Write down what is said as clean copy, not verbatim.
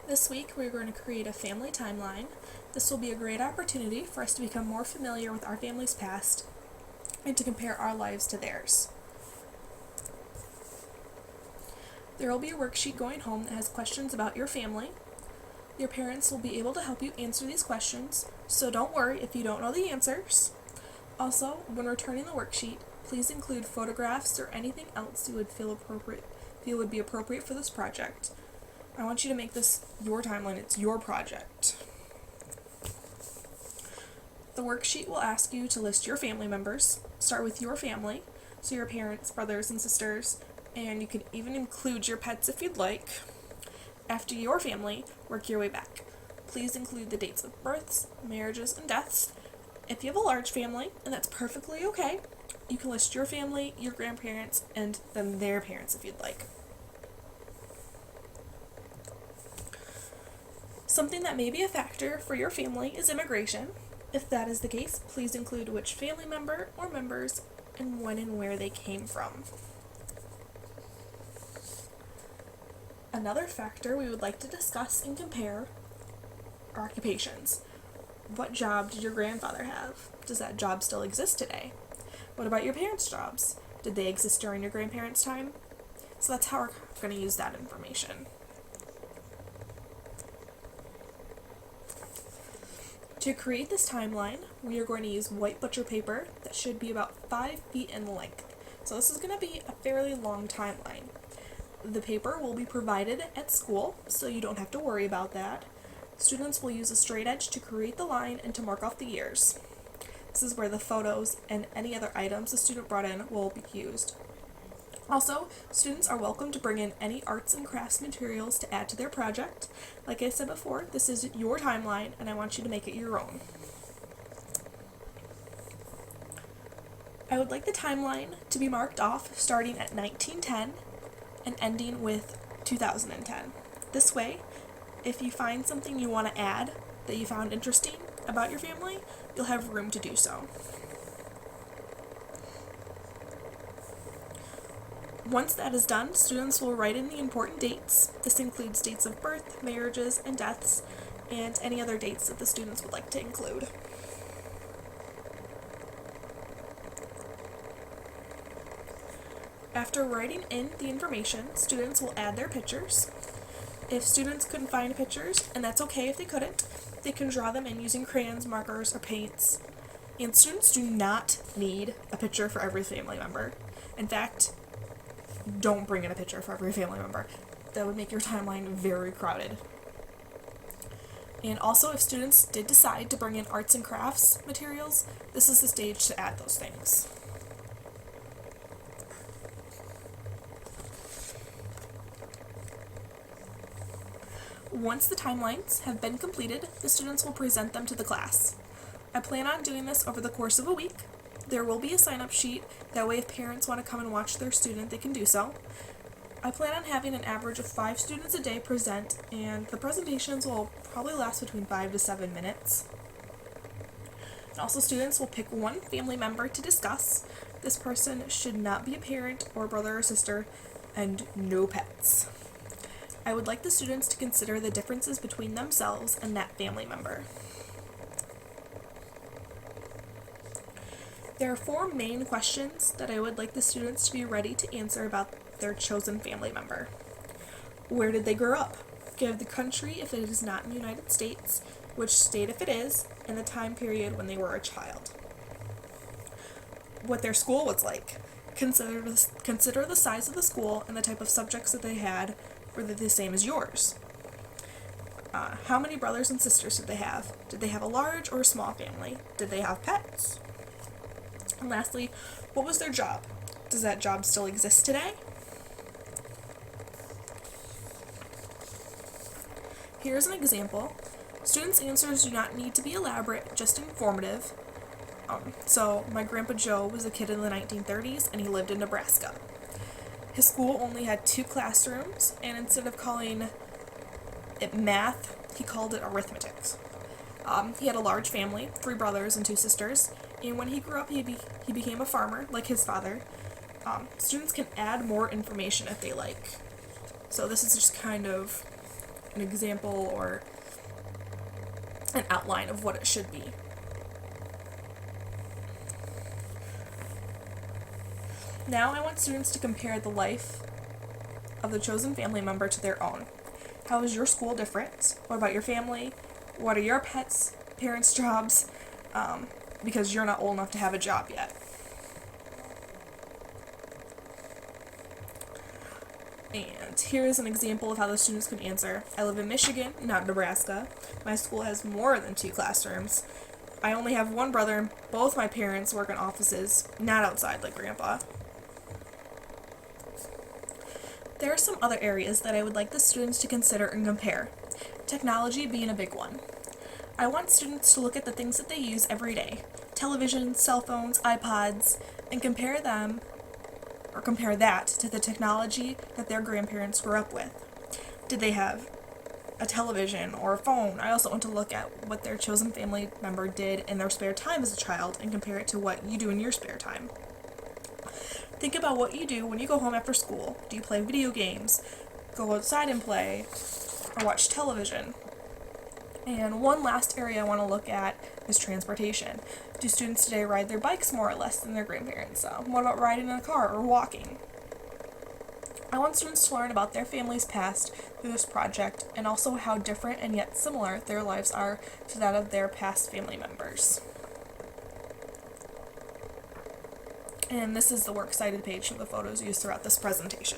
This week we're going to create a family timeline. This will be a great opportunity for us to become more familiar with our family's past and to compare our lives to theirs. There will be a worksheet going home that has questions about your family. Your parents will be able to help you answer these questions, so don't worry if you don't know the answers. Also, when returning the worksheet, please include photographs or anything else you would feel would be appropriate for this project. I want you to make this your timeline, it's your project. The worksheet will ask you to list your family members. Start with your family, so your parents, brothers, and sisters, and you can even include your pets if you'd like. After your family, work your way back. Please include the dates of births, marriages, and deaths. If you have a large family, and that's perfectly okay, you can list your family, your grandparents, and then their parents if you'd like. Something that may be a factor for your family is immigration. If that is the case, please include which family member or members and when and where they came from. Another factor we would like to discuss and compare are occupations. What job did your grandfather have? Does that job still exist today? What about your parents' jobs? Did they exist during your grandparents' time? So that's how we're going to use that information. To create this timeline, we are going to use white butcher paper that should be about 5 feet in length. So this is going to be a fairly long timeline. The paper will be provided at school, so you don't have to worry about that. Students will use a straight edge to create the line and to mark off the years. This is where the photos and any other items the student brought in will be used. Also, students are welcome to bring in any arts and crafts materials to add to their project. Like I said before, this is your timeline and I want you to make it your own. I would like the timeline to be marked off starting at 1910 and ending with 2010. This way, if you find something you want to add that you found interesting about your family, you'll have room to do so. Once that is done, students will write in the important dates. This includes dates of birth, marriages, and deaths, and any other dates that the students would like to include. After writing in the information, students will add their pictures. If students couldn't find pictures, and that's okay if they couldn't, they can draw them in using crayons, markers, or paints. And students do not need a picture for every family member. In fact, don't bring in a picture for every family member. That would make your timeline very crowded. And also, if students did decide to bring in arts and crafts materials, this is the stage to add those things. Once the timelines have been completed, the students will present them to the class. I plan on doing this over the course of a week. There will be a sign-up sheet, that way if parents want to come and watch their student, they can do so. I plan on having an average of 5 students a day present, and the presentations will probably last between 5 to 7 minutes. And also, students will pick one family member to discuss. This person should not be a parent or brother or sister, and no pets. I would like the students to consider the differences between themselves and that family member. There are 4 main questions that I would like the students to be ready to answer about their chosen family member. Where did they grow up? Give the country if it is not in the United States, which state if it is, and the time period when they were a child. What their school was like. Consider the size of the school and the type of subjects that they had. Were they the same as yours? How many brothers and sisters did they have? Did they have a large or a small family? Did they have pets? And lastly, what was their job? Does that job still exist today? Here's an example. Students' answers do not need to be elaborate, just informative. So, my Grandpa Joe was a kid in the 1930s and he lived in Nebraska. His school only had 2 classrooms, and instead of calling it math, he called it arithmetics. He had a large family, 3 brothers and 2 sisters, and when he grew up, he became a farmer, like his father. Students can add more information if they like. So this is just kind of an example or an outline of what it should be. Now I want students to compare the life of the chosen family member to their own. How is your school different? What about your family? What are your parents' jobs? Because you're not old enough to have a job yet. And here is an example of how the students can answer. I live in Michigan, not Nebraska. My school has more than 2 classrooms. I only have one brother, and both my parents work in offices, not outside like Grandpa. There are some other areas that I would like the students to consider and compare, technology being a big one. I want students to look at the things that they use every day, television, cell phones, iPods, and compare that to the technology that their grandparents grew up with. Did they have a television or a phone? I also want to look at what their chosen family member did in their spare time as a child and compare it to what you do in your spare time. Think about what you do when you go home after school. Do you play video games, go outside and play, or watch television? And one last area I want to look at is transportation. Do students today ride their bikes more or less than their grandparents? What about riding in a car or walking? I want students to learn about their family's past through this project and also how different and yet similar their lives are to that of their past family members. And this is the works cited page for the photos used throughout this presentation.